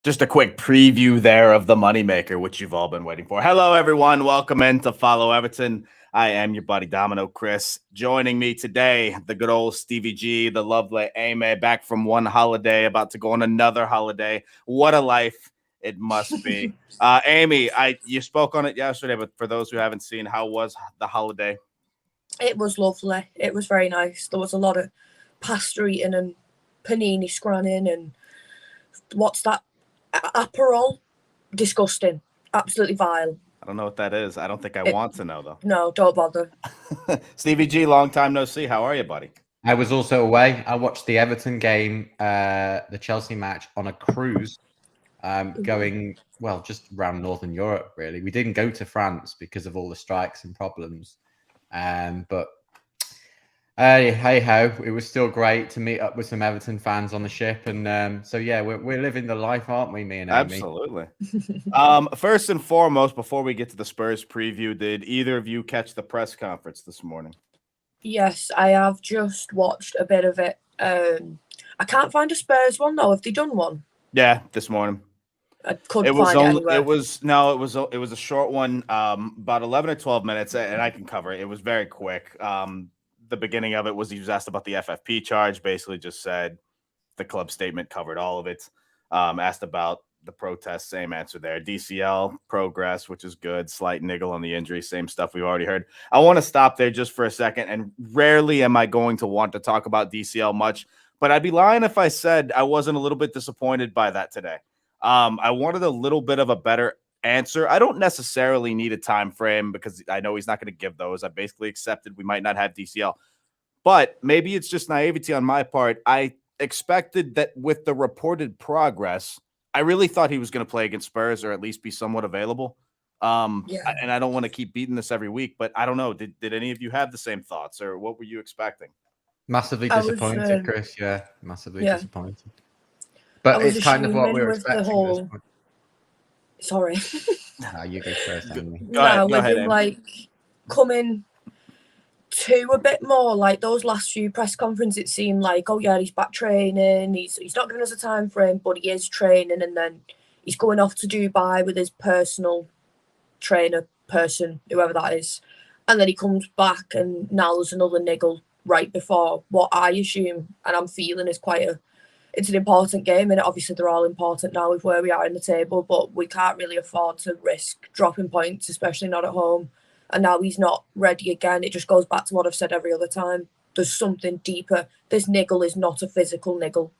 Just a quick preview there of the moneymaker, which you've all been waiting for. Hello, everyone. Welcome in to Follow Everton. I am your buddy Domino Chris. Joining me today, the good old Stevie G, the lovely Amy, back from one holiday, about to go on another holiday. What a life it must be. Amy, you spoke on it yesterday, but for those who haven't seen, how was the holiday? It was lovely. It was very nice. There was a lot of pasta eating and panini scranning and what's that? Aperol? Disgusting. Absolutely vile. I don't know what that is. I don't think I want to know, though. No, don't bother. Stevie G, long time no see. How are you, buddy? I was also away. I watched the Everton game, the Chelsea match on a cruise, going, just around Northern Europe, really. We didn't go to France because of all the strikes and problems. But hey ho, it was still great to meet up with some Everton fans on the ship. And we're living the life, aren't we, me and Amy? Absolutely. First and foremost, before we get to the Spurs preview, did either of you catch the press conference this morning? Yes, I have just watched a bit of it. I can't find a Spurs one though. Have they done one? Yeah, this morning. I couldn't find it anywhere. It was a short one, about 11 or 12 minutes, and I can cover it. It was very quick. The beginning of it was he was asked about the FFP charge, basically just said the club statement covered all of it. Asked about the protest, same answer there. DCL progress, which is good. Slight niggle on the injury, same stuff we've already heard. I want to stop there just for a second, and rarely am I going to want to talk about DCL much, but I'd be lying if I said I wasn't a little bit disappointed by that today. I wanted a little bit of a better answer. I don't necessarily need a time frame because I know he's not going to give those. I basically accepted we might not have DCL, but maybe it's just naivety on my part. I expected that with the reported progress, I really thought he was going to play against Spurs or at least be somewhat available. And I don't want to keep beating this every week, but I don't know. Did any of you have the same thoughts, or what were you expecting? Massively disappointed, Chris. Yeah, massively disappointed. But it's kind of what we were expecting. Sorry. You go first, Amy. Go ahead, Amy. Like coming to a bit more like those last few press conferences, it seemed like, oh yeah, he's back training. He's not giving us a time frame, but he is training, and then he's going off to Dubai with his personal trainer person, whoever that is, and then he comes back, and now there's another niggle right before what I assume and I'm feeling is it's an important game, and obviously they're all important now with where we are in the table, but we can't really afford to risk dropping points, especially not at home. And now he's not ready again. It just goes back to what I've said every other time. There's something deeper. This niggle is not a physical niggle.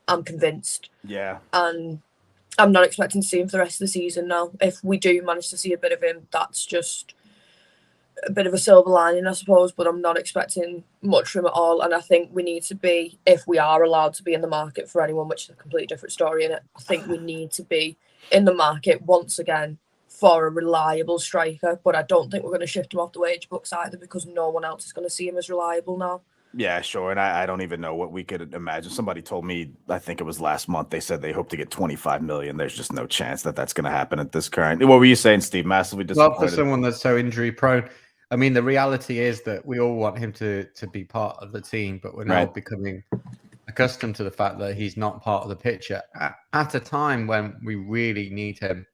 I'm convinced. Yeah. And I'm not expecting to see him for the rest of the season now. If we do manage to see a bit of him, that's just a bit of a silver lining, I suppose, but I'm not expecting much from it all. And I think we need to be, if we are allowed to be in the market for anyone, which is a completely different story in it, I think we need to be in the market once again for a reliable striker. But I don't think we're going to shift him off the wage books either, because no one else is going to see him as reliable now. Yeah, sure. And I don't even know what we could imagine. Somebody told me, I think it was last month, they said they hope to get 25 million. There's just no chance that that's going to happen at this current. What were you saying, Steve? Massively disappointed. Well, for someone that's so injury prone, I mean, the reality is that we all want him to be part of the team, but we're now becoming accustomed to the fact that he's not part of the picture at a time when we really need him.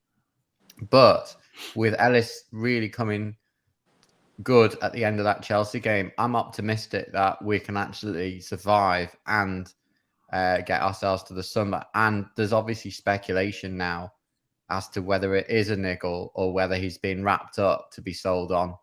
But with Ellis really coming good at the end of that Chelsea game, I'm optimistic that we can actually survive and get ourselves to the summer. And there's obviously speculation now as to whether it is a niggle or whether he's been wrapped up to be sold on.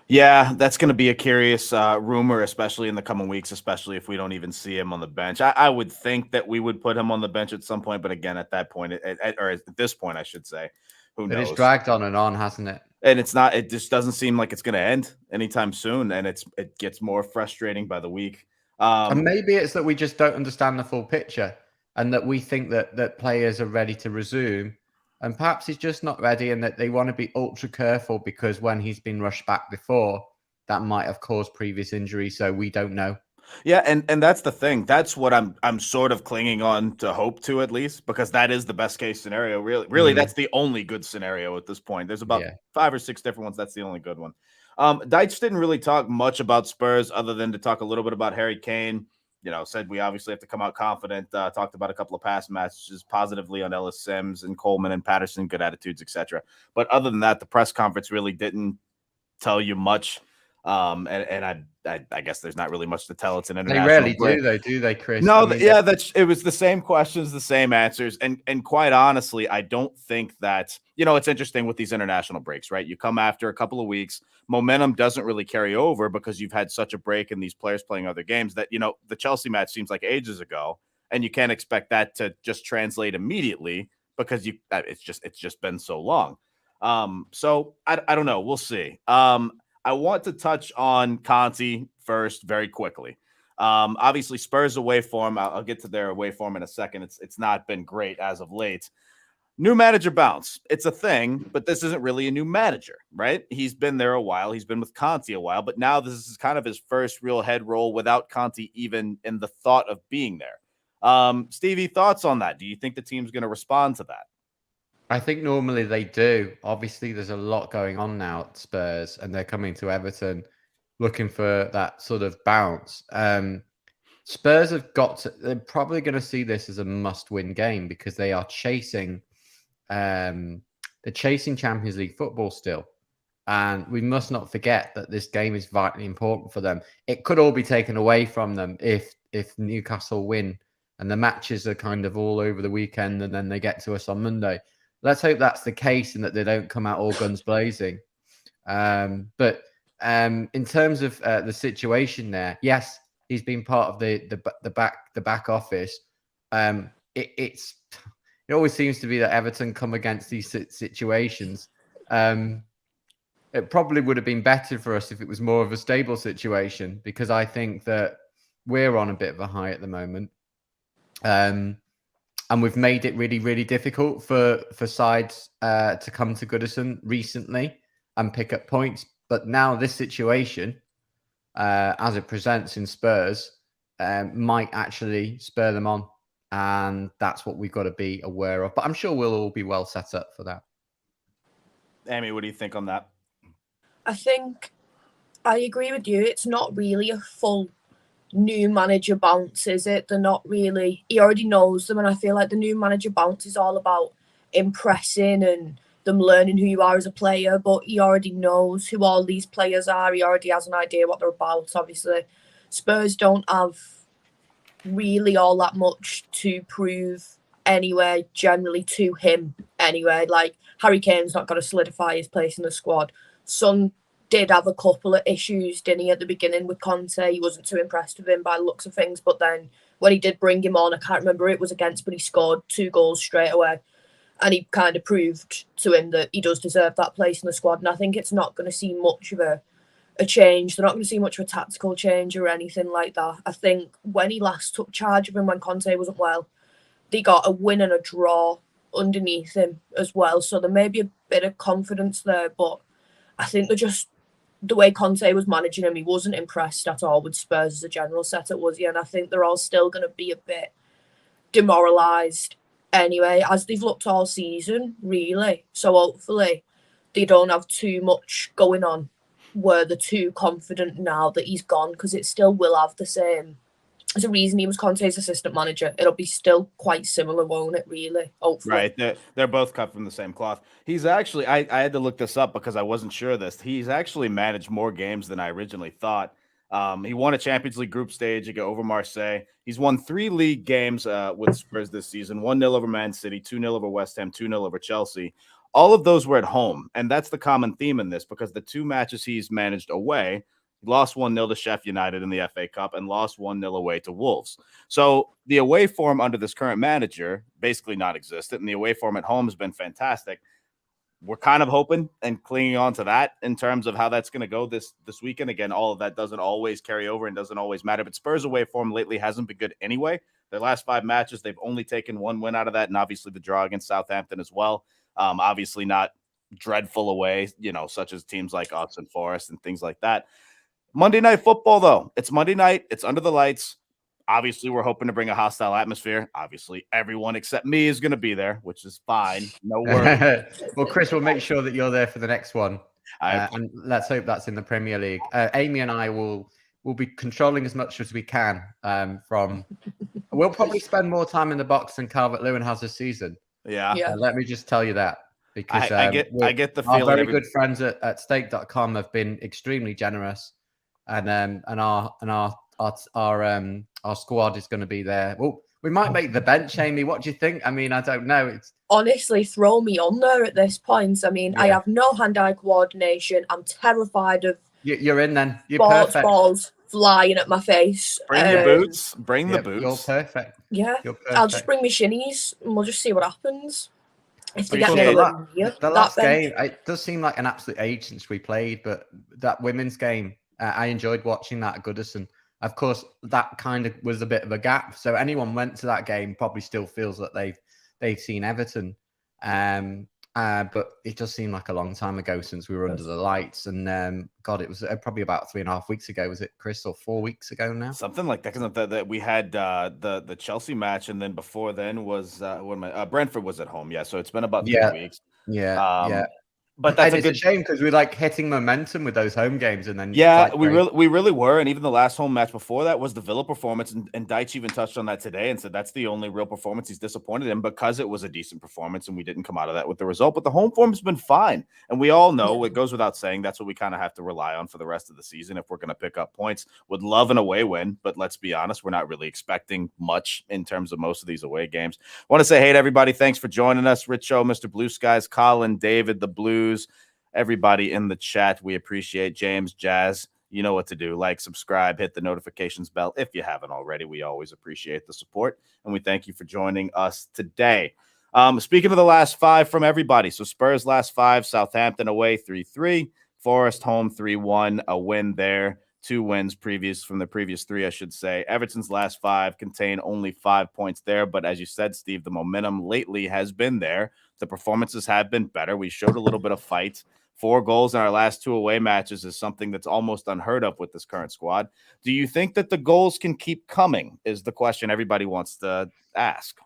Yeah, that's going to be a curious rumor, especially in the coming weeks, especially if we don't even see him on the bench. I would think that we would put him on the bench at some point, but again, at that point, or at this point, I should say, who knows? It's dragged on, hasn't it? And it just doesn't seem like it's going to end anytime soon, and it gets more frustrating by the week. And maybe it's that we just don't understand the full picture, and that we think that players are ready to resume. And perhaps he's just not ready, and that they want to be ultra careful because when he's been rushed back before, that might have caused previous injury. So we don't know. Yeah, and that's the thing. That's what I'm sort of clinging on to hope to, at least, because that is the best case scenario. Really, that's the only good scenario at this point. There's about 5 or 6 different ones. That's the only good one. Deitch didn't really talk much about Spurs other than to talk a little bit about Harry Kane. said we obviously have to come out confident. Talked about a couple of past matches positively on Ellis Sims and Coleman and Patterson, good attitudes, etc. But other than that, the press conference really didn't tell you much. And I guess there's not really much to tell. It's an international. They rarely do, though, do they, Chris? No, it was the same questions, the same answers, and quite honestly, I don't think that it's interesting with these international breaks, right? You come after a couple of weeks, momentum doesn't really carry over because you've had such a break and these players playing other games that the Chelsea match seems like ages ago, and you can't expect that to just translate immediately because it's just been so long. So I don't know. We'll see. I want to touch on Conte first very quickly. Obviously, Spurs away form. I'll get to their away form in a second. It's not been great as of late. New manager bounce. It's a thing, but this isn't really a new manager, right? He's been there a while. He's been with Conte a while, but now this is kind of his first real head roll without Conte even in the thought of being there. Stevie, thoughts on that? Do you think the team's going to respond to that? I think normally they do. Obviously, there's a lot going on now at Spurs, and they're coming to Everton looking for that sort of bounce. Spurs have they're probably going to see this as a must-win game because they are chasing Champions League football still. And we must not forget that this game is vitally important for them. It could all be taken away from them if Newcastle win and the matches are kind of all over the weekend and then they get to us on Monday. Let's hope that's the case and that they don't come out all guns blazing. But in terms of the situation there, yes, he's been part of the back office. It always seems to be that Everton come against these situations. It probably would have been better for us if it was more of a stable situation because I think that we're on a bit of a high at the moment. And we've made it really, really difficult for sides to come to Goodison recently and pick up points. But now this situation, as it presents in Spurs, might actually spur them on. And that's what we've got to be aware of. But I'm sure we'll all be well set up for that. Amy, what do you think on that? I think I agree with you. It's not really a full new manager bounce, is it? They're not really. He already knows them, and I feel like the new manager bounce is all about impressing and them learning who you are as a player. But he already knows who all these players are. He already has an idea what they're about. Obviously, Spurs don't have really all that much to prove anyway, generally to him anyway. Like Harry Kane's not going to solidify his place in the squad. Son did have a couple of issues, didn't he, at the beginning with Conte? He wasn't too impressed with him by the looks of things. But then when he did bring him on, I can't remember who it was against, but he scored 2 goals straight away. And he kind of proved to him that he does deserve that place in the squad. And I think it's not going to see much of a change. They're not going to see much of a tactical change or anything like that. I think when he last took charge of him, when Conte wasn't well, they got a win and a draw underneath him as well. So there may be a bit of confidence there. But I think they're just... the way Conte was managing him, he wasn't impressed at all with Spurs as a general setup, was he? And I think they're all still going to be a bit demoralised anyway, as they've looked all season, really. So hopefully they don't have too much going on where they're too confident now that he's gone, because it still will have the same... There's a reason he was Conte's assistant manager. It'll be still quite similar, won't it, really? Hopefully. Right. They're both cut from the same cloth. He's actually, I had to look this up because I wasn't sure of this. He's actually managed more games than I originally thought. He won a Champions League group stage over Marseille. He's won 3 league games with Spurs this season, 1-0 over Man City, 2-0 over West Ham, 2-0 over Chelsea. All of those were at home. And that's the common theme in this, because the 2 matches he's managed away, he lost 1-0 to Sheffield United in the FA Cup and lost 1-0 away to Wolves. So the away form under this current manager, basically non-existent, and the away form at home has been fantastic. We're kind of hoping and clinging on to that in terms of how that's going to go this weekend. Again, all of that doesn't always carry over and doesn't always matter. But Spurs away form lately hasn't been good anyway. Their last 5 matches, they've only taken 1 win out of that, and obviously the draw against Southampton as well. Obviously not dreadful away, such as teams like Oxford Forest and things like that. Monday Night Football, though. It's Monday night. It's under the lights. Obviously, we're hoping to bring a hostile atmosphere. Obviously, everyone except me is going to be there, which is fine. No worries. Well, Chris, we'll make sure that you're there for the next one. And let's hope that's in the Premier League. Amy and I will we'll be controlling as much as we can. We'll probably spend more time in the box than Calvert-Lewin has this season. Yeah. Let me just tell you that, because I get the our feeling very good friends at stake.com have been extremely generous, and our squad is going to be there. Well, we might make the bench, Amy. What do you think? I mean, I don't know. It's honestly, throw me on there at this point. I mean, I have no hand-eye coordination. I'm terrified of you're in then. You're sports perfect. balls flying at my face. Bring your boots. Bring the boots. You're perfect. Yeah, you're perfect. I'll just bring my shinnies and we'll just see what happens. If they But get the last game, it does seem like an absolute age since we played, but that women's game, I enjoyed watching that at Goodison. Of course, that kind of was a bit of a gap. So anyone went to that game probably still feels that they've seen Everton. But it does seem like a long time ago since we were under the lights. And God, it was probably about 3.5 weeks ago. Was it, Chris, or 4 weeks ago now? Something like that. Because that we had the Chelsea match, and then before then was Brentford was at home. Yeah, so it's been about 3 weeks. Yeah. But that's a shame because we're like hitting momentum with those home games, and then we really were. And even the last home match before that was the Villa performance, and Deitch even touched on that today and said that's the only real performance he's disappointed in, because it was a decent performance and we didn't come out of that with the result. But the home form has been fine, and we all know it goes without saying that's what we kind of have to rely on for the rest of the season if we're going to pick up points. Would love an away win, but let's be honest, we're not really expecting much in terms of most of these away games. I want to say hey to everybody, thanks for joining us. Richo, Mr. Blue Skies, Colin, David, the Blues, everybody in the chat. We appreciate James, Jazz. You know what to do. Like, subscribe, hit the notifications bell if you haven't already. We always appreciate the support, and we thank you for joining us today. Speaking of the last 5 from everybody, so Spurs last 5, Southampton away 3-3, Forest home 3-1, a win there. 2 wins from the previous 3, I should say. Everton's last 5 contain only 5 points there, but as you said, Steve, the momentum lately has been there. The performances have been better. We showed a little bit of fight. 4 goals in our last 2 away matches is something that's almost unheard of with this current squad. Do you think that the goals can keep coming is the question everybody wants to ask.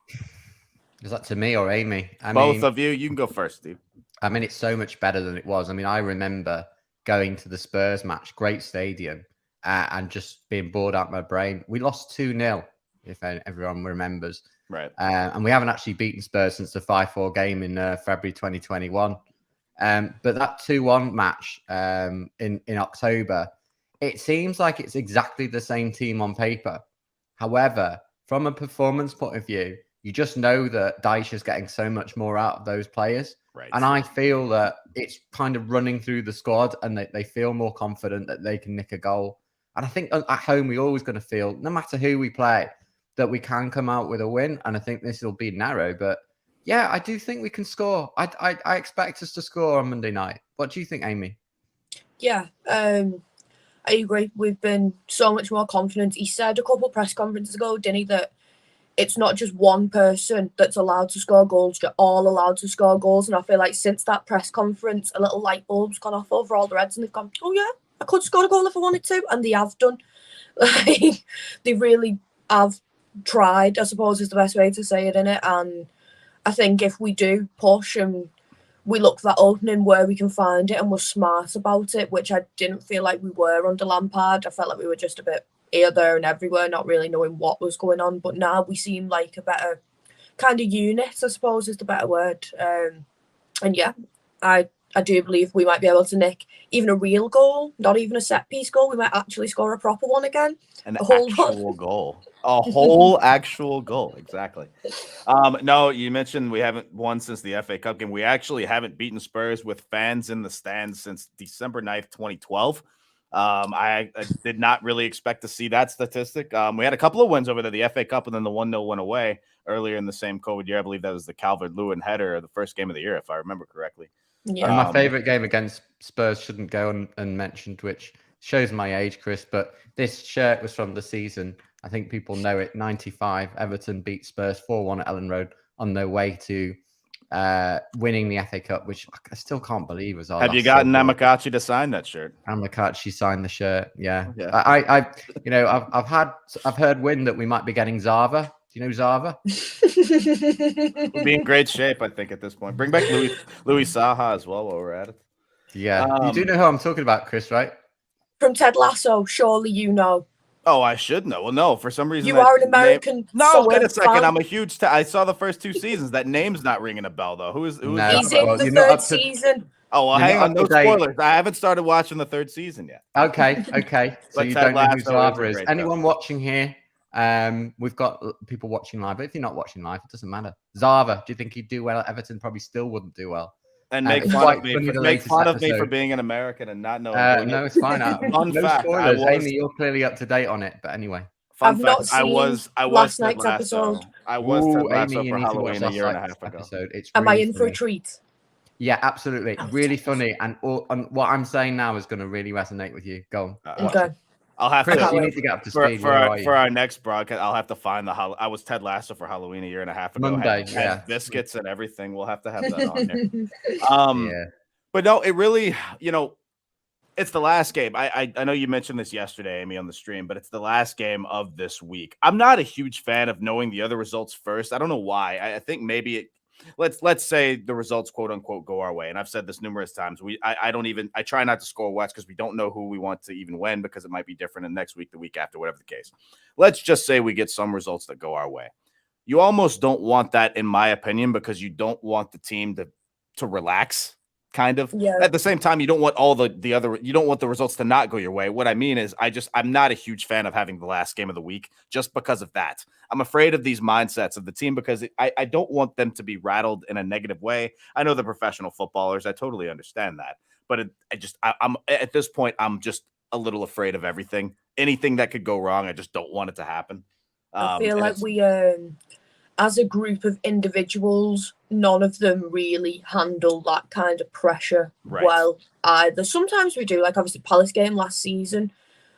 Is that to me or Amy? Both of you. You can go first, Steve. I mean, it's so much better than it was. I mean, I remember going to the Spurs match, great stadium, and just being bored out my brain. We lost 2-0, if everyone remembers. Right. And we haven't actually beaten Spurs since the 5-4 game in February 2021. But that 2-1 match in October, it seems like it's exactly the same team on paper. However, from a performance point of view, you just know that Dyche is getting so much more out of those players. Right. And I feel that it's kind of running through the squad, and they feel more confident that they can nick a goal. And I think at home, we're always going to feel, no matter who we play, that we can come out with a win. And I think this will be narrow, but yeah, I do think we can score. I expect us to score on Monday night. What do you think, Amy? Yeah, I agree. We've been so much more confident. He said a couple of press conferences ago, didn't he, that it's not just one person that's allowed to score goals. You're all allowed to score goals. And I feel like since that press conference, a little light bulb's gone off over all the Reds, and they've gone, oh yeah, I could score a goal if I wanted to. And they have done. They really have tried, I suppose is the best way to say it, innit? And I think if we do push and we look for that opening where we can find it and we're smart about it, which I didn't feel like we were under Lampard. I felt like we were just a bit here, there and everywhere, not really knowing what was going on. But now we seem like a better kind of unit, I suppose is the better word. And yeah, I do believe we might be able to nick even a real goal, not even a set-piece goal. We might actually score a proper one again. An actual goal. A whole actual goal. Exactly. No, you mentioned we haven't won since the FA Cup game. We actually haven't beaten Spurs with fans in the stands since December 9th, 2012. I did not really expect to see that statistic. We had a couple of wins over there, the FA Cup and then the 1-0 win away earlier in the same COVID year. I believe that was the Calvert-Lewin header, the first game of the year, if I remember correctly. Yeah. And my favorite game against Spurs shouldn't go unmentioned, which shows my age, Chris, but this shirt was from the season. I think people know it. 95, Everton beat Spurs 4-1 at Ellen Road on their way to winning the FA Cup, which I still can't believe was our Have you gotten Namakachi to sign that shirt? Namakachi signed the shirt. Yeah. I've heard wind that we might be getting Zava. Do you know Zava? We'll be in great shape, I think, at this point. Bring back Louis Saha as well while we're at it. Yeah. You do know who I'm talking about, Chris, right? From Ted Lasso, surely you know. Oh, I should know. Well, no, for some reason You are an American No, wait a second. fan. I'm a huge. I saw the first 2 seasons. That name's not ringing a bell though. Who is? No, He's that in about? the you're not 3rd up to- season. Oh well, you're hang not on. up No to date. spoilers. I haven't started watching the 3rd season yet. Okay. So But you Ted don't know who Lasso is a Zava is. great show. Anyone watching here? We've got people watching live, but if you're not watching live, it doesn't matter. Zava, do you think he'd do well at Everton? Probably still wouldn't do well. And make it's fun quite of me. funny, the Make latest fun of me for episode. being an American and not knowing. No, it's fine. Fun No fact, spoilers. Amy, you're clearly up to date on it. But anyway. I've not seen last Ted night's Lasso. episode. I was Ted Lasso Amy, you for need to watch Halloween a year and a half ago. episode. It's Am I really in for a funny. treat? Yeah, absolutely. Really funny. And what I'm saying now is going to really resonate with you. Go on. Okay. I'll have Chris, to. you need to get up to speed. For our next broadcast. I'll have to find I was Ted Lasso for Halloween a year and a half ago. Monday, had biscuits and everything. We'll have to have that on here. Yeah. But no, it really, it's the last game. I know you mentioned this yesterday, Amy, on the stream, but it's the last game of this week. I'm not a huge fan of knowing the other results first. I don't know why. I think maybe let's say the results, quote unquote, go our way. And I've said this numerous times. I try not to score West because we don't know who we want to even win because it might be different in next week, the week after, whatever the case. Let's just say we get some results that go our way. You almost don't want that, in my opinion, because you don't want the team to relax. Kind of. Yeah. At the same time, you don't want all the other. You don't want the results to not go your way. What I mean is, I'm not a huge fan of having the last game of the week just because of that. I'm afraid of these mindsets of the team because I don't want them to be rattled in a negative way. I know they're professional footballers. I totally understand that, but I'm at this point, I'm just a little afraid of everything. Anything that could go wrong, I just don't want it to happen. I feel like we as a group of individuals, none of them really handle that kind of pressure well either. Sometimes we do, like obviously Palace game last season.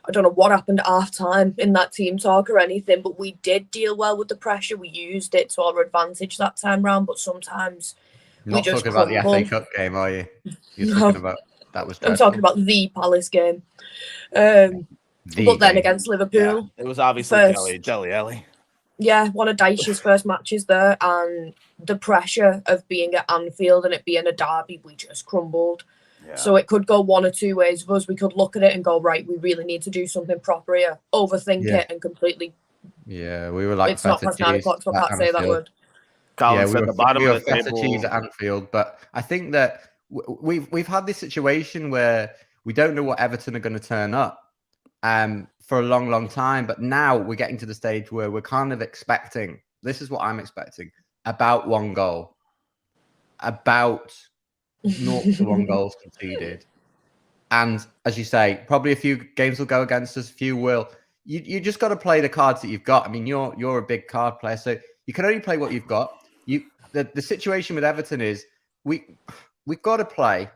I don't know what happened at half-time in that team talk or anything, but we did deal well with the pressure. We used it to our advantage that time round, but sometimes Not we just talking about crumble. the FA Cup game, are you? You're talking about that was dreadful. I'm talking about the Palace game. But then against Liverpool. Yeah, it was obviously Dele Alli. Yeah, one of Dyche's first matches there, and the pressure of being at Anfield and it being a derby, we just crumbled. Yeah. So it could go one or two ways of us. We could look at it and go, right, we really need to do something proper here, overthink it and completely. Yeah, we were like it's not past 9 o'clock, so I can't say that word. Colin said the bottom of the table. Cheese at Anfield, but I think that we've had this situation where we don't know what Everton are going to turn up. For a long time, but now we're getting to the stage where we're kind of expecting, this is what I'm expecting, about 1 goal, about 0 to 1 goals conceded. And as you say, probably a few games will go against us, a few will. You just got to play the cards that you've got. I mean, you're a big card player, so you can only play what you've got. The situation with Everton is we've got to play.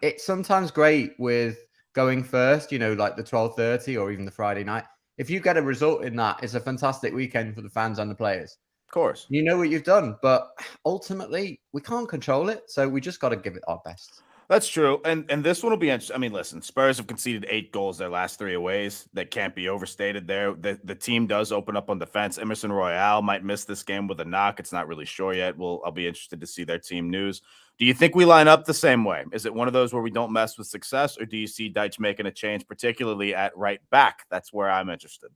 It's sometimes great with going first, like the 12:30 or even the Friday night. If you get a result in that, it's a fantastic weekend for the fans and the players. Of course. You know what you've done, but ultimately we can't control it. So we just got to give it our best. That's true. And this one will be interesting. I mean, listen, Spurs have conceded 8 goals their last 3 aways. That can't be overstated there. The team does open up on defense. Emerson Royale might miss this game with a knock. It's not really sure yet. I'll be interested to see their team news. Do you think we line up the same way? Is it one of those where we don't mess with success, or do you see Dyche making a change, particularly at right back? That's where I'm interested.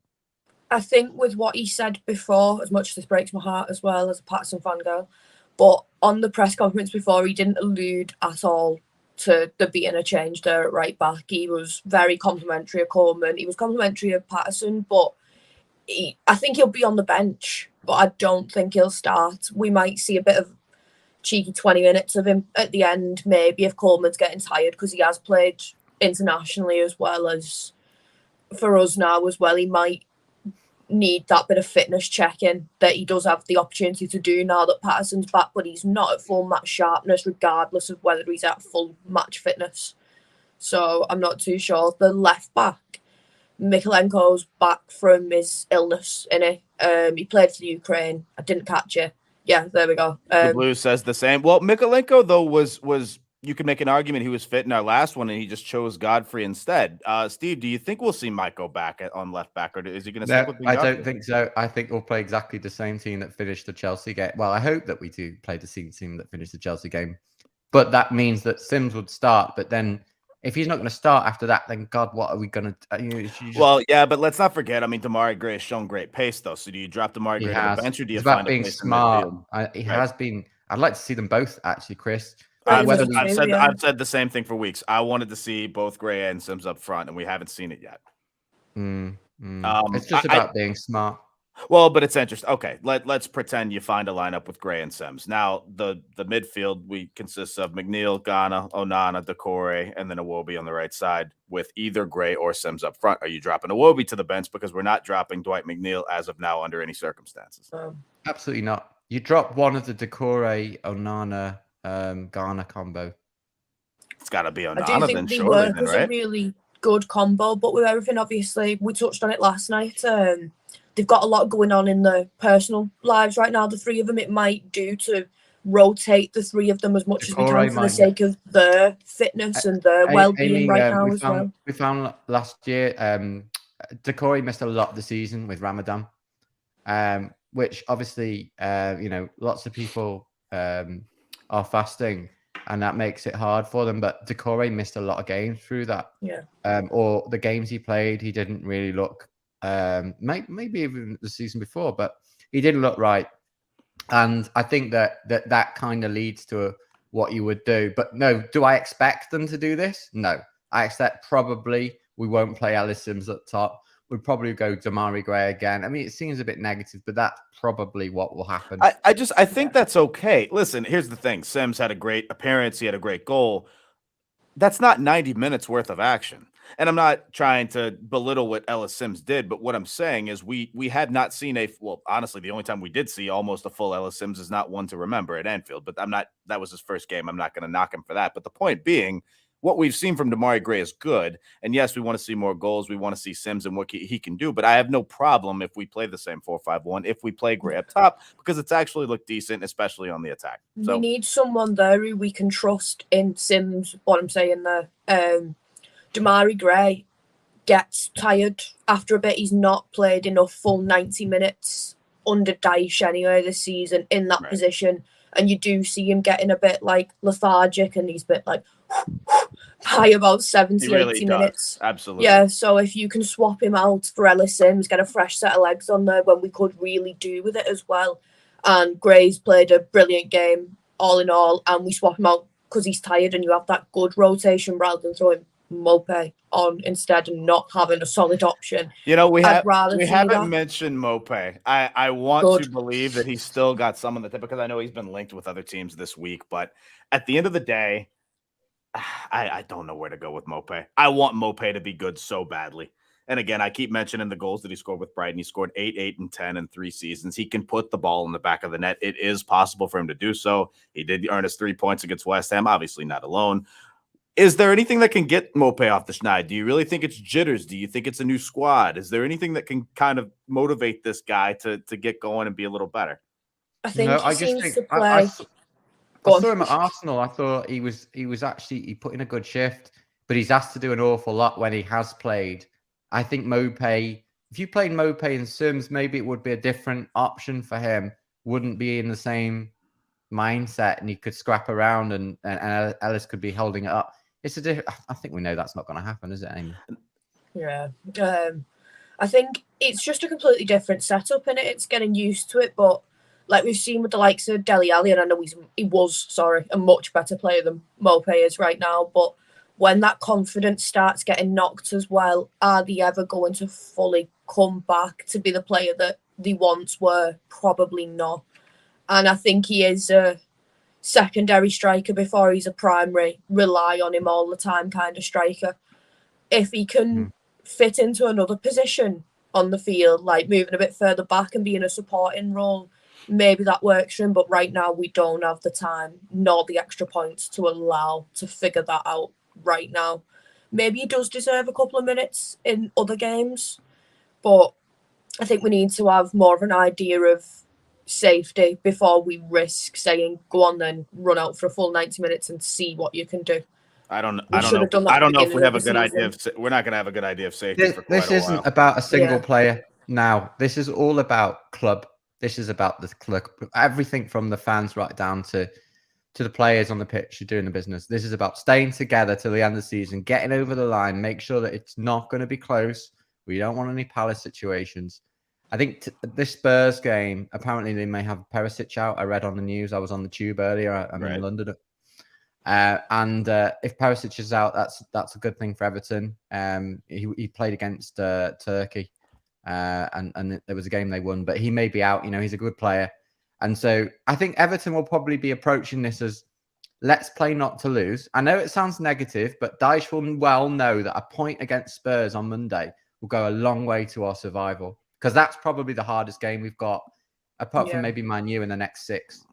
I think with what he said before, as much as this breaks my heart as well as a Patterson fangirl, but on the press conference before, he didn't allude at all to there being a change there at right back. He was very complimentary of Coleman. He was complimentary of Patterson, but I think he'll be on the bench, but I don't think he'll start. We might see a bit of cheeky 20 minutes of him at the end, maybe if Coleman's getting tired, because he has played internationally as well as for us now as well. He might need that bit of fitness check-in that he does have the opportunity to do now that Patterson's back, but he's not at full match sharpness regardless of whether he's at full match fitness. So I'm not too sure. The left back, Mikalenko's back from his illness, innit? He played for the Ukraine. I didn't catch it. Yeah, there we go. The Blue says the same. Well, Mikalenko, though, was you could make an argument he was fit in our last one, and he just chose Godfrey instead. Steve, do you think we'll see Michael back on left back, or is he going to stick with the I don't think so. I think we'll play exactly the same team that finished the Chelsea game. Well, I hope that we do play the same team that finished the Chelsea game. But that means that Sims would start, but then if he's not going to start after that, then God, what are we going to? Well, yeah, but let's not forget. I mean, Damari Gray has shown great pace, though. So do you drop Damari Gray to the bench, or do you It's find about a being place smart. in midfield? He has been. I'd like to see them both, actually, Chris. I've Pretty much I've said the same thing for weeks. I wanted to see both Gray and Sims up front, and we haven't seen it yet. It's just about being smart. Well, but it's interesting. Okay, let's pretend you find a lineup with Gray and Sims. Now, the midfield we consists of McNeil, Ghana, Onana, Decore, and then Iwobi on the right side with either Gray or Sims up front. Are you dropping Iwobi to the bench because we're not dropping Dwight McNeil as of now under any circumstances? Absolutely not. You drop one of the Decore, Onana, Ghana combo. It's got to be Onana. I do think the work was a really good combo, but with everything, obviously, we touched on it last night. They've got a lot going on in their personal lives right now, the three of them. It might do to rotate the three of them as much as we can for the sake of their fitness and their well-being now as well. We found last year, Decore missed a lot of the season with Ramadan, which obviously, lots of people are fasting, and that makes it hard for them. But Decore missed a lot of games through that. Yeah. Or the games he played, he didn't really look. Maybe even the season before, but he didn't look right. And I think that kind of leads to what you would do. But no, do I expect them to do this? No. I expect probably we won't play Ellis Sims at top. We'd probably go Damari Gray again. I mean, it seems a bit negative, but that's probably what will happen. I think that's okay. Listen, here's the thing. Sims had a great appearance. He had a great goal. That's not 90 minutes worth of action. And I'm not trying to belittle what Ellis Sims did, but what I'm saying is we had not seen honestly, the only time we did see almost a full Ellis Sims is not one to remember at Anfield, but that was his first game. I'm not going to knock him for that. But the point being, what we've seen from Damari Gray is good. And yes, we want to see more goals. We want to see Sims and what he can do, but I have no problem if we play the same 4-5-1, if we play Gray up top, because it's actually looked decent, especially on the attack. So we need someone there who we can trust in Sims. What I'm saying there, Damari Gray gets tired after a bit. He's not played enough full 90 minutes under Dyche anyway this season in that position. And you do see him getting a bit like lethargic, and he's a bit like by about 70, 80 minutes. Absolutely. Yeah, so if you can swap him out for Ellis Sims, get a fresh set of legs on there when we could really do with it as well. And Gray's played a brilliant game all in all, and we swap him out because he's tired, and you have that good rotation rather than throwing Mope on instead and not having a solid option. We haven't mentioned Mope. I want to believe that he's still got some on the tip because I know he's been linked with other teams this week. But at the end of the day, I don't know where to go with Mope. I want Mope to be good so badly. And again, I keep mentioning the goals that he scored with Brighton. He scored 8, 8, and 10 in 3 seasons. He can put the ball in the back of the net. It is possible for him to do so. He did earn his 3 points against West Ham, obviously not alone. Is there anything that can get Mope off the schneid? Do you really think it's jitters? Do you think it's a new squad? Is there anything that can kind of motivate this guy to get going and be a little better? I think he seems to play. I saw him at Arsenal. I thought he he put in a good shift, but he's asked to do an awful lot when he has played. I think Mope, if you played Mope and Sims, maybe it would be a different option for him. Wouldn't be in the same mindset, and he could scrap around, and Ellis could be holding it up. I think we know that's not going to happen, is it, Amy? Yeah. I think it's just a completely different setup in it. It's getting used to it, but like we've seen with the likes of Dele Alli, and I know he was a much better player than Mope is right now, but when that confidence starts getting knocked as well, are they ever going to fully come back to be the player that they once were? Probably not. And I think he is a secondary striker before he's a primary, rely on him all the time kind of striker. If he can fit into another position on the field, like moving a bit further back and being a supporting role, maybe that works for him. But right now we don't have the time nor the extra points to allow to figure that out right now. Maybe he does deserve a couple of minutes in other games, but I think we need to have more of an idea of safety before we risk saying, go on then, run out for a full 90 minutes and see what you can do. I don't know if we have a good idea. We're not going to have a good idea of safety. This isn't about a single player now. This is all about club. This is about the club. Everything from the fans right down to to the players on the pitch who are doing the business. This is about staying together till the end of the season, getting over the line, make sure that it's not going to be close. We don't want any Palace situations. I think this Spurs game, apparently they may have Perisic out. I read on the news. I was on the tube earlier. I'm in London. And if Perisic is out, that's a good thing for Everton. He played against Turkey, and there was a game they won, but he may be out. He's a good player. And so I think Everton will probably be approaching this as, let's play not to lose. I know it sounds negative, but Dyche will well know that a point against Spurs on Monday will go a long way to our survival, because that's probably the hardest game we've got, apart from maybe Man U in the next 6.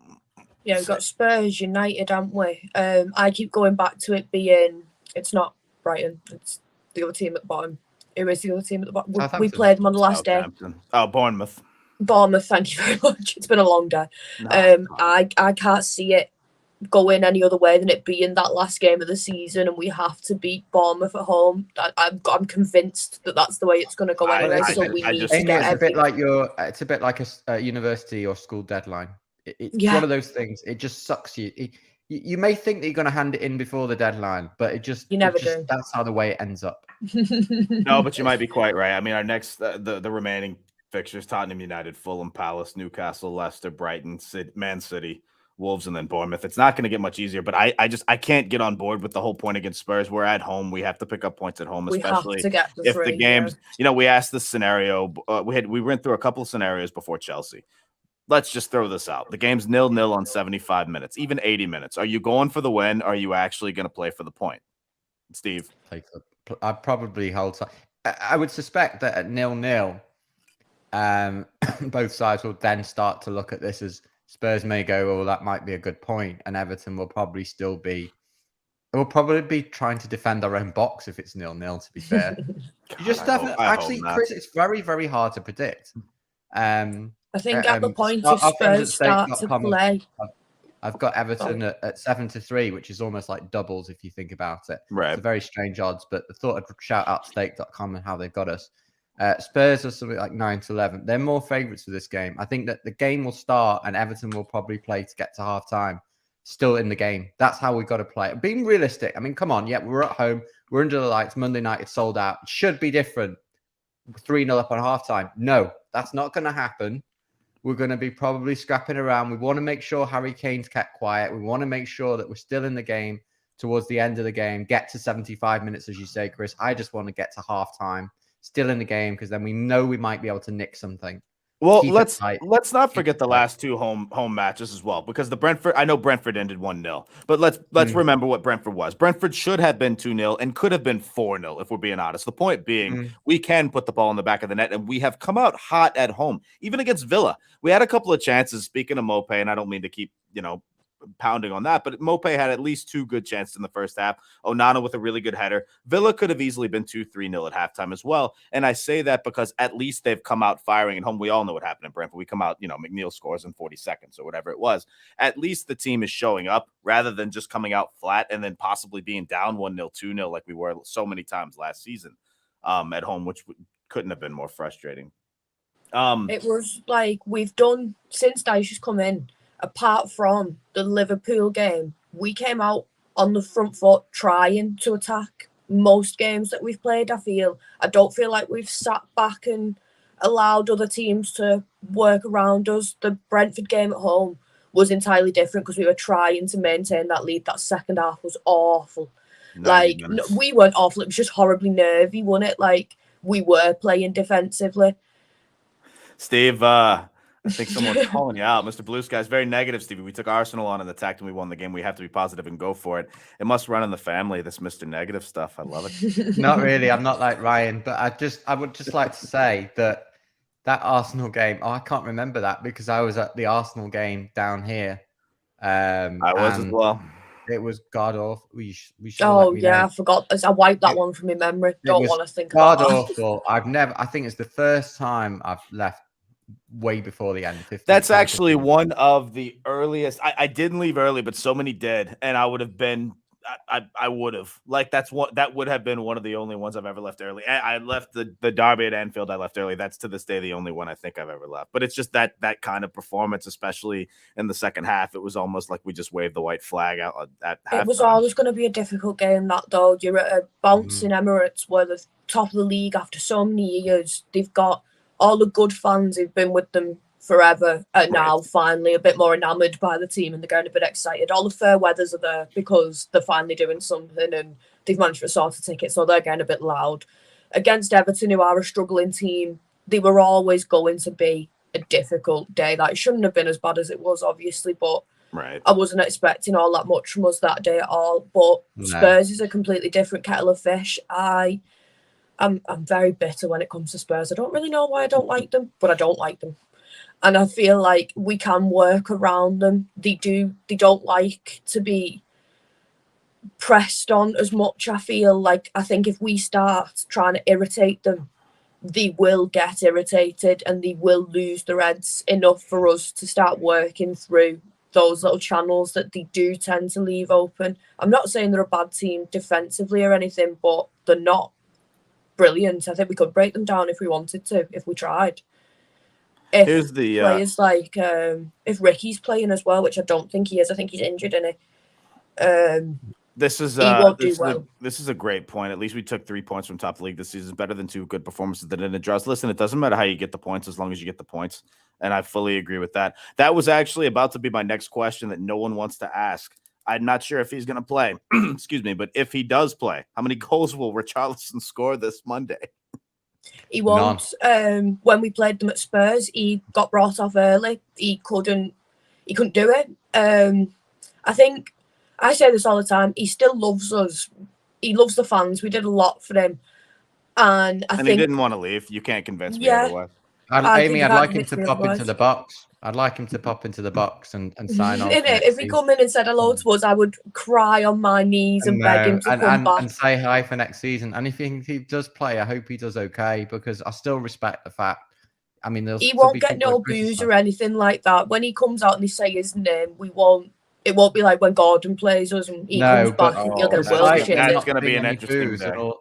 Yeah, we've got Spurs, United, haven't we? I keep going back to it being, it's not Brighton, it's the other team at the bottom. Who is the other team at the bottom? We played them on the last day. Oh, Bournemouth. Bournemouth, thank you very much. It's been a long day. I can't see it going any other way than it being that last game of the season, and we have to beat Bournemouth at home. I'm convinced that that's the way it's going to go anyway. So we need to get it's a bit like a university or school deadline. It's one of those things. It just sucks you. You may think that you're going to hand it in before the deadline, but you never do. That's how the way it ends up. No, but you might be quite right. I mean, our next the remaining fixtures: Tottenham, United, Fulham, Palace, Newcastle, Leicester, Brighton, Man City, Wolves, and then Bournemouth. It's not going to get much easier, but I can't get on board with the whole point against Spurs. We're at home. We have to pick up points at home, especially if the games, we asked this scenario. We went through a couple of scenarios before Chelsea. Let's just throw this out. The game's 0-0 on 75 minutes, even 80 minutes. Are you going for the win? Or are you actually going to play for the point? Steve? I'd probably hold tight. I would suspect that at 0-0, both sides will then start to look at this as Spurs may go, well, that might be a good point, and Everton will probably still be. We'll probably be trying to defend our own box if it's 0-0. To be fair, Chris, it's very, very hard to predict. I think at the point if Spurs start to play, I've got Everton at 7-3, which is almost like doubles if you think about it. Right. It's a very strange odds, but I thought I'd shout out stake.com and how they've got us. Spurs are something like 9-11. They're more favourites for this game. I think that the game will start and Everton will probably play to get to half time, still in the game. That's how we got to play. Being realistic. I mean, come on. Yeah, we're at home. We're under the lights. Monday night, it's sold out. It should be different. 3-0 up on half time. No, that's not going to happen. We're going to be probably scrapping around. We want to make sure Harry Kane's kept quiet. We want to make sure that we're still in the game towards the end of the game. Get to 75 minutes, as you say, Chris. I just want to get to half time, still in the game, because then we know we might be able to nick something. Well, let's not forget the last two home matches as well, because I know Brentford ended 1-0, but let's remember what Brentford was. Brentford should have been 2-0 and could have been 4-0 if we're being honest. The point being, we can put the ball in the back of the net, and we have come out hot at home, even against Villa. We had a couple of chances. Speaking of Mopé, and I don't mean to keep pounding on that, but Mopé had at least 2 good chances in the first half. Onana with a really good header. Villa could have easily been 2-3-0 at halftime as well. And I say that because at least they've come out firing at home. We all know what happened in Brentford. We come out, McNeil scores in 40 seconds or whatever it was. At least the team is showing up rather than just coming out flat and then possibly being down 1-0, 2-0 like we were so many times last season at home, which couldn't have been more frustrating. It was like we've done since Dyche has come in. Apart from the Liverpool game, we came out on the front foot trying to attack most games that we've played. I don't feel like we've sat back and allowed other teams to work around us. The Brentford game at home was entirely different because we were trying to maintain that lead. That second half was awful. We weren't awful. It was just horribly nervy, wasn't it? Like, we were playing defensively. Steve, I think someone's calling you out. Mr. Blue Sky's very negative, Stevie. We took Arsenal on and attacked and we won the game. We have to be positive and go for it. It must run in the family, this Mr. Negative stuff. I love it. Not really. I'm not like Ryan, but I would just like to say that Arsenal game, I can't remember that because I was at the Arsenal game down here. I was as well. It was god awful. I forgot. I wiped that one from my memory. Don't want to think about that. God awful. I think it's the first time I've left way before the end. That's actually one of the earliest. I didn't leave early, but so many did, and I would have been. I would have. Like, that would have been one of the only ones I've ever left early. I left the derby at Anfield. I left early. That's to this day the only one I think I've ever left. But it's just that kind of performance, especially in the second half. It was almost like we just waved the white flag out at halftime. It was always going to be a difficult game, that though. You're at a bouncing Emirates where the top of the league after so many years. They've got all the good fans who've been with them forever are now finally a bit more enamoured by the team and they're getting a bit excited. All the fair weathers are there because they're finally doing something and they've managed to sort a ticket, so they're getting a bit loud. Against Everton, who are a struggling team, they were always going to be a difficult day. That shouldn't have been as bad as it was, obviously, but I wasn't expecting all that much from us that day at all. But Spurs is a completely different kettle of fish. I'm very bitter when it comes to Spurs. I don't really know why I don't like them, but I don't like them. And I feel like we can work around them. They don't like to be pressed on as much. I think if we start trying to irritate them, they will get irritated and they will lose their heads enough for us to start working through those little channels that they do tend to leave open. I'm not saying they're a bad team defensively or anything, but they're not brilliant. I think we could break them down if we wanted to, if we tried. If players like if Ricky's playing as well, which I don't think he is. I think he's injured, isn't he? This is he won't do well. This is a great point. At least we took 3 points from top of the league this season. Better than 2 good performances that didn't draws. Listen, it doesn't matter how you get the points as long as you get the points. And I fully agree with that. That was actually about to be my next question that no one wants to ask. I'm not sure if he's going to play. Excuse me. But if he does play, how many goals will Richarlison score this Monday? He won't. When we played them at Spurs, he got brought off early. He couldn't do it. I think I say this all the time. He still loves us. He loves the fans. We did a lot for him, and I think he didn't want to leave. You can't convince me otherwise. I'd like him to pop into the box. I'd like him to pop into the box and sign off. If he come in and said hello to us, I would cry on my knees and beg him to come back and say hi for next season. And if he does play, I hope he does okay because I still respect the fact. I mean, he won't get no boos or anything like that. When he comes out and they say his name, we won't. It won't be like when Gordon plays us and he comes back and he'll get a world shit. That's going to be an interesting day.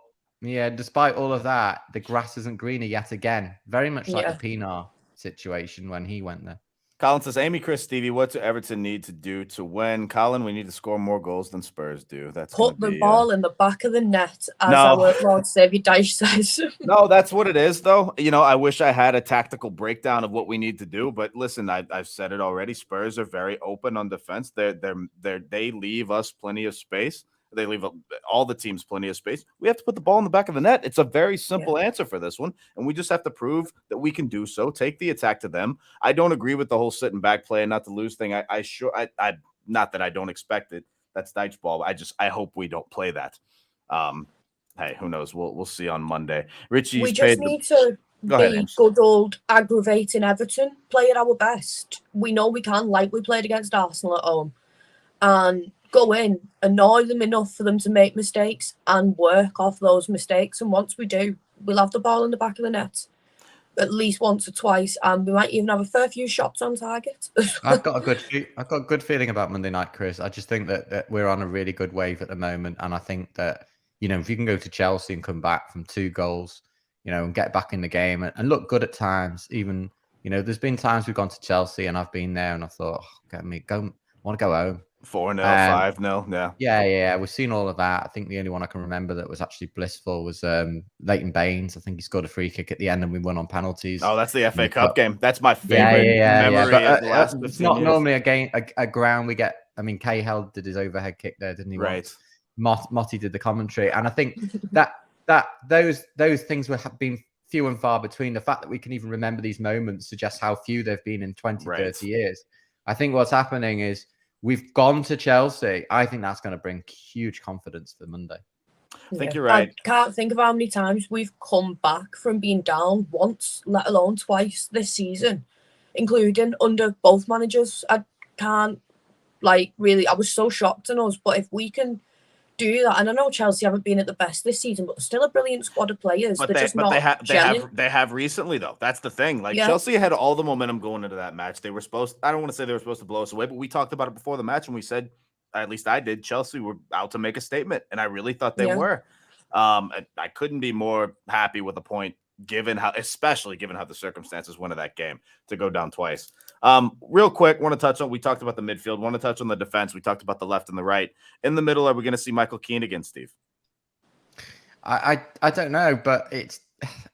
Yeah, despite all of that, the grass isn't greener yet again. Very much like the Pinar situation when he went there. Colin says, Amy, Chris, Stevie, what do Everton need to do to win? Colin, we need to score more goals than Spurs do. That's put the ball in the back of the net, as our Lord Saviour Dyche says. No, that's what it is, though. You know, I wish I had a tactical breakdown of what we need to do. But listen, I've said it already. Spurs are very open on defense. They leave us plenty of space. They leave all the teams plenty of space. We have to put the ball in the back of the net. It's a very simple answer for this one, and we just have to prove that we can do so. Take the attack to them. I don't agree with the whole sitting back play and not to lose thing. I not that I don't expect it. That's Dyche ball. I hope we don't play that. Hey, who knows? We'll see on Monday. Richie's we just need to be good old aggravating Everton. Play at our best. We know we can, like we played against Arsenal at home, and go in, annoy them enough for them to make mistakes and work off those mistakes. And once we do, we'll have the ball in the back of the net at least once or twice, and we might even have a fair few shots on target. I've got a good feeling about Monday night, Chris. I just think that we're on a really good wave at the moment, and I think that if you can go to Chelsea and come back from 2 goals, and get back in the game and look good at times. Even there's been times we've gone to Chelsea and I've been there and I thought, I want to go home. 4-0, 5-0, yeah. We've seen all of that. I think the only one I can remember that was actually blissful was Leighton Baines. I think he scored a free kick at the end and we won on penalties. Oh, that's the FA Cup game. That's my favorite memory of the last 15 It's not years. normally a ground we get. I mean, Cahill did his overhead kick there, didn't he? Right. Motti did the commentary, and I think that those things have been few and far between. The fact that we can even remember these moments suggests how few they've been in 20, 30 years. I think what's happening is we've gone to Chelsea. I think that's going to bring huge confidence for Monday. I think you're right. I can't think of how many times we've come back from being down once, let alone twice this season, including under both managers. I can't, I was so shocked in us. But if we can do that, and I know Chelsea haven't been at the best this season, but still a brilliant squad of players. But they have recently, though. That's the thing. Chelsea had all the momentum going into that match. They were supposed. I don't want to say they were supposed to blow us away, but we talked about it before the match, and we said at least I did, Chelsea were out to make a statement, and I really thought they were. I couldn't be more happy with the point, especially given how the circumstances went of that game, to go down twice. Real quick, we talked about the midfield, want to touch on the defense. We talked about the left and the right. In the middle, are we going to see Michael Keane again, Steve? I don't know, but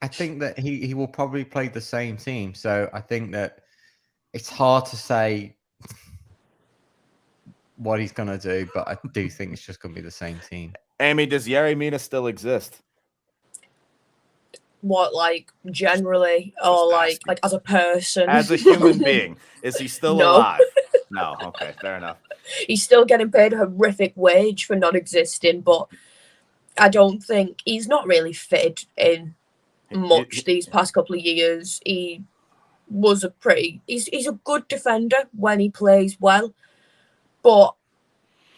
I think that he will probably play the same team. So I think that it's hard to say what he's going to do, but I do think it's just going to be the same team. Amy, does Yerry Mina still exist? What, like generally, or like as a person, as a human being? Is he still alive? No. Okay, fair enough. He's still getting paid a horrific wage for not existing, but I don't think he's not really fitted in much these past couple of years. He was he's a good defender when he plays well, but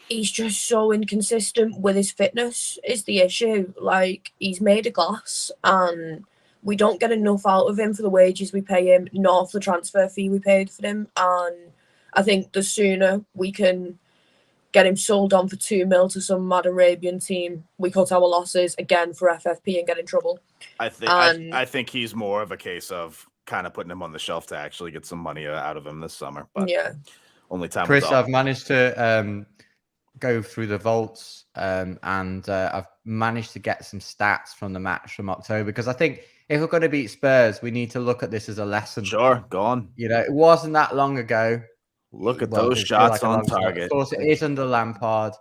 he's just so inconsistent with his fitness is the issue. Like, he's made of glass, and we don't get enough out of him for the wages we pay him, nor for the transfer fee we paid for him. And I think the sooner we can get him sold on for $2 million to some mad Arabian team, we cut our losses again for FFP and get in trouble. I think he's more of a case of kind of putting him on the shelf to actually get some money out of him this summer. But only time. Chris, I've managed to go through the vaults and I've managed to get some stats from the match from October, because I think if we're going to beat Spurs, we need to look at this as a lesson. Sure, go on. You know, it wasn't that long ago. Look at those shots on target. Of course, it is under Lampard.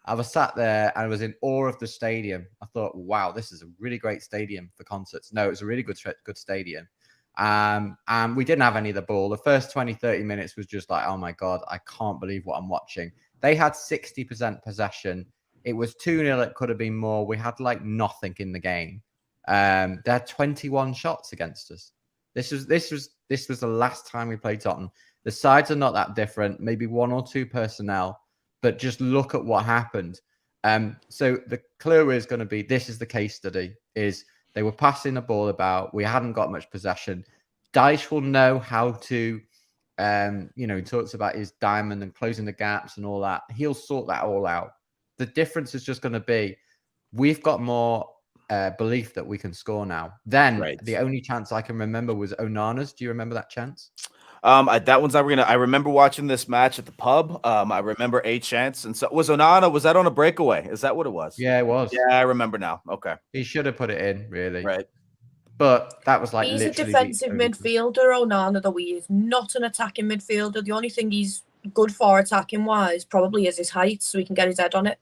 I was sat there and I was in awe of the stadium. I thought, wow, this is a really great stadium for concerts. No, it was a really good stadium. And we didn't have any of the ball. The first 20, 30 minutes was just like, oh my God, I can't believe what I'm watching. They had 60% possession. It was 2-0. It could have been more. We had like nothing in the game. They had 21 shots against us. This was the last time we played Tottenham. The sides are not that different, maybe one or two personnel, but just look at what happened. So the clue is going to be, this is the case study, is they were passing the ball about. We hadn't got much possession. Dyche will know how to, he talks about his diamond and closing the gaps and all that. He'll sort that all out. The difference is just going to be, we've got more belief that we can score now. Then the only chance I can remember was Onana's. Do you remember that chance? That one's never gonna. I remember watching this match at the pub. I remember a chance, and so was Onana. Was that on a breakaway? Is that what it was? Yeah, it was. Yeah, I remember now. Okay, he should have put it in, really. Right, but that was like he's a defensive midfielder. Onana, though, he is not an attacking midfielder. The only thing he's good for attacking wise probably is his height, so he can get his head on it.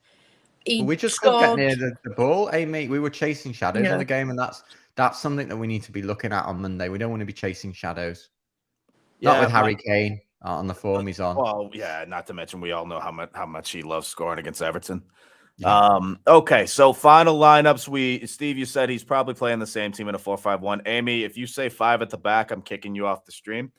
We just couldn't get near the ball, Amy. We were chasing shadows in the game, and that's something that we need to be looking at on Monday. We don't want to be chasing shadows. Not with Harry Kane on the form he's on. Well, yeah, not to mention we all know how much he loves scoring against Everton. Yeah. Okay, so final lineups. Steve, you said he's probably playing the same team in a 4-5-1. Amy, if you say 5 at the back, I'm kicking you off the stream.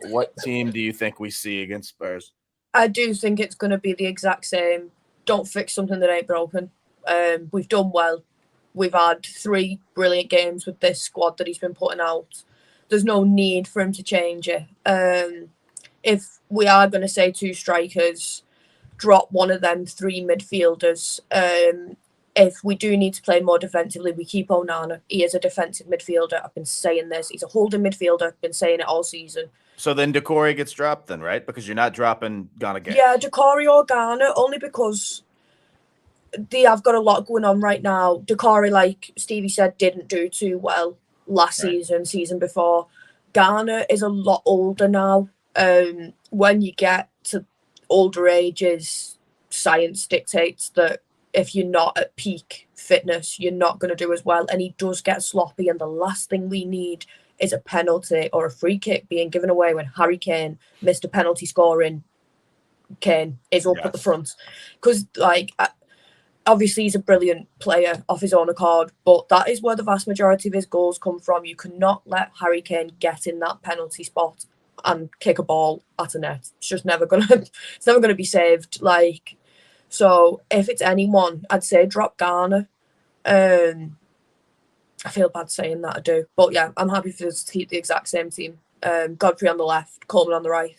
What team do you think we see against Spurs? I do think it's going to be the exact same. Don't fix something that ain't broken. We've done well. We've had 3 brilliant games with this squad that he's been putting out. There's no need for him to change it. If we are going to say 2 strikers, drop one of them 3 midfielders. If we do need to play more defensively, we keep Onana. He is a defensive midfielder. I've been saying this. He's a holding midfielder. I've been saying it all season. So then Decore gets dropped then, right? Because you're not dropping Ghana again. Yeah, Decore or Ghana, only because they have got a lot going on right now. Decore, like Stevie said, didn't do too well last season before. Ghana is a lot older now. When you get to older ages, science dictates that if you're not at peak fitness, you're not going to do as well. And he does get sloppy, and the last thing we need is a penalty or a free kick being given away when Harry Kane missed a penalty scoring. Kane is up at the front. Because, obviously he's a brilliant player off his own accord, but that is where the vast majority of his goals come from. You cannot let Harry Kane get in that penalty spot and kick a ball at a net. It's just never gonna be saved. So if it's anyone, I'd say drop Ghana. I feel bad saying that, I do. But yeah, I'm happy for us to keep the exact same team. Godfrey on the left, Coleman on the right.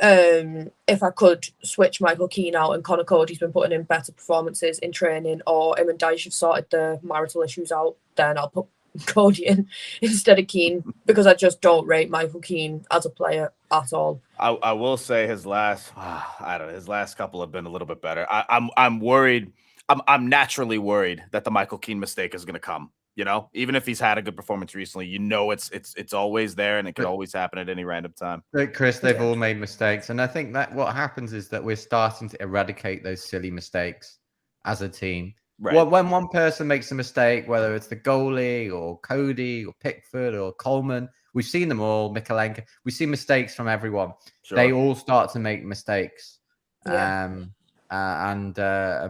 if I could switch Michael Keane out and Connor Cody's been putting in better performances in training, or him and Dyche have sorted the marital issues out, then I'll put Cody in instead of Keane, because I just don't rate Michael Keane as a player at all. I will say his last couple have been a little bit better. I'm worried. I'm naturally worried that the Michael Keane mistake is going to come. You know, even if he's had a good performance recently, you know, it's always there, and it can always happen at any random time. But Chris, they've all made mistakes, and I think that what happens is that we're starting to eradicate those silly mistakes as a team. Right. Well, when one person makes a mistake, whether it's the goalie or Cody or Pickford or Coleman, we've seen them all. Mikalenko, we see mistakes from everyone. Sure. They all start to make mistakes, Yeah. and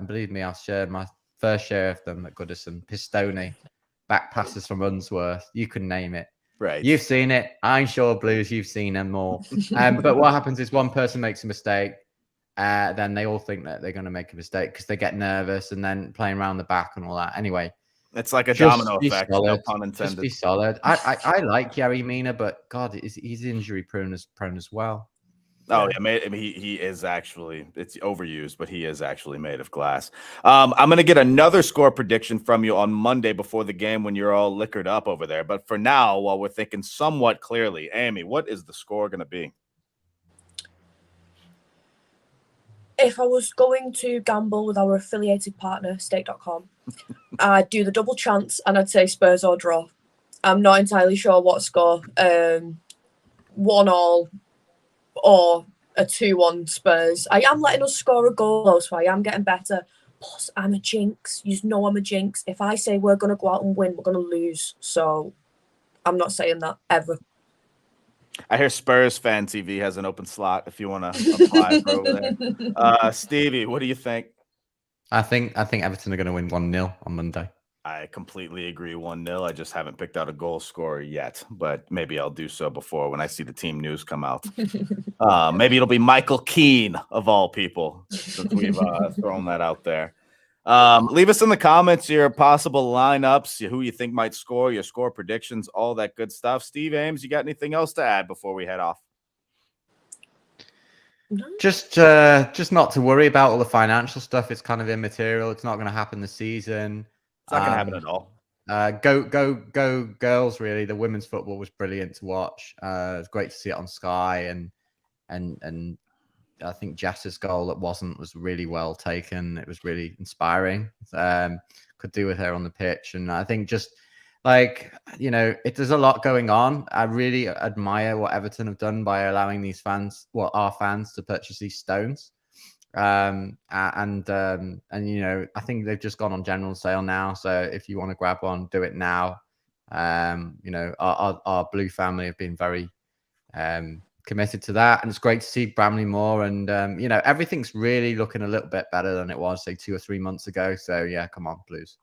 believe me, I'll share my first share of them at Goodison. Pistone. Back passes from Unsworth, you can name it. Right. You've seen it. I'm sure, Blues, you've seen them more. But what happens is one person makes a mistake, then they all think that they're going to make a mistake because they get nervous and then playing around the back and all that. Anyway, it's like a domino effect. Solid. No pun intended. Just be solid. I like Yerry Mina, but God, he's injury prone as well. Oh yeah, he is actually, it's overused, but he is actually made of glass. I'm going to get another score prediction from you on Monday before the game when you're all liquored up over there. But for now, while we're thinking somewhat clearly, Amy, what is the score going to be? If I was going to gamble with our affiliated partner, stake.com, I'd do the double chance and I'd say Spurs or draw. I'm not entirely sure what score. 1-1 or a 2-1 Spurs. I am letting us score a goal, though, so I am getting better. Plus, I'm a jinx. You know I'm a jinx. If I say we're going to go out and win, we're going to lose. So I'm not saying that ever. I hear Spurs Fan TV has an open slot if you want to apply for over there. Stevie, what do you think? I think Everton are going to win 1-0 on Monday. I completely agree, 1-0. I just haven't picked out a goal scorer yet, but maybe I'll do so before when I see the team news come out. Maybe it'll be Michael Keane, of all people, since we've thrown that out there. Leave us in the comments your possible lineups, who you think might score, your score predictions, all that good stuff. Steve Ames, you got anything else to add before we head off? Just not to worry about all the financial stuff. It's kind of immaterial. It's not going to happen this season. It's not going to happen at all. Go girls! Really, the women's football was brilliant to watch. It was great to see it on Sky, and I think Jess's goal was really well taken. It was really inspiring. Could do with her on the pitch, and I think just like there's a lot going on. I really admire what Everton have done by allowing these fans, our fans, to purchase these stones. I think they've just gone on general sale now. So if you want to grab one, do it now. Our Blue family have been very committed to that, and it's great to see Bramley more. And everything's really looking a little bit better than it was, say, 2 or 3 months ago. So yeah, come on, Blues,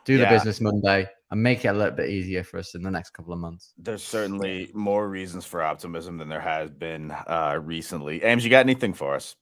do the business Monday and make it a little bit easier for us in the next couple of months. There's certainly more reasons for optimism than there has been recently. Ames, you got anything for us?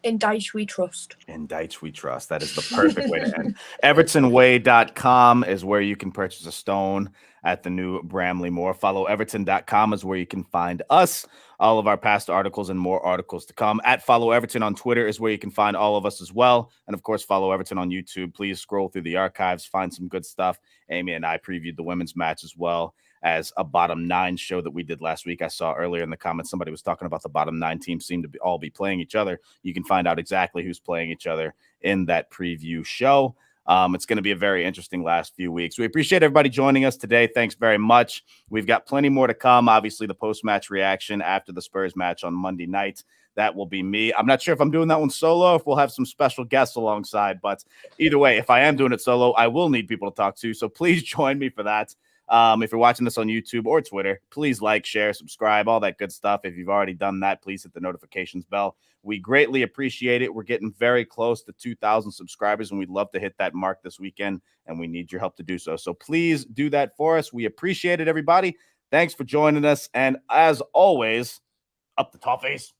In Dyche we trust. In Dyche we trust. That is the perfect way to end. EvertonWay.com is where you can purchase a stone at the new Bramley Moor. Follow Everton.com is where you can find us, all of our past articles and more articles to come. At Follow Everton on Twitter is where you can find all of us as well. And of course, follow Everton on YouTube. Please scroll through the archives, find some good stuff. Amy and I previewed the women's match as well as a bottom 9 show that we did last week. I saw earlier in the comments somebody was talking about the bottom 9 teams seem to all be playing each other. You can find out exactly who's playing each other in that preview show. It's going to be a very interesting last few weeks. We appreciate everybody joining us today. Thanks very much. We've got plenty more to come. Obviously, the post-match reaction after the Spurs match on Monday night. That will be me. I'm not sure if I'm doing that one solo, if we'll have some special guests alongside. But either way, if I am doing it solo, I will need people to talk to. So please join me for that. If you're watching this on YouTube or Twitter, please like, share, subscribe, all that good stuff. If you've already done that, please hit the notifications bell. We greatly appreciate it. We're getting very close to 2,000 subscribers, and we'd love to hit that mark this weekend, and we need your help to do so. So please do that for us. We appreciate it, everybody. Thanks for joining us. And as always, up the toffees.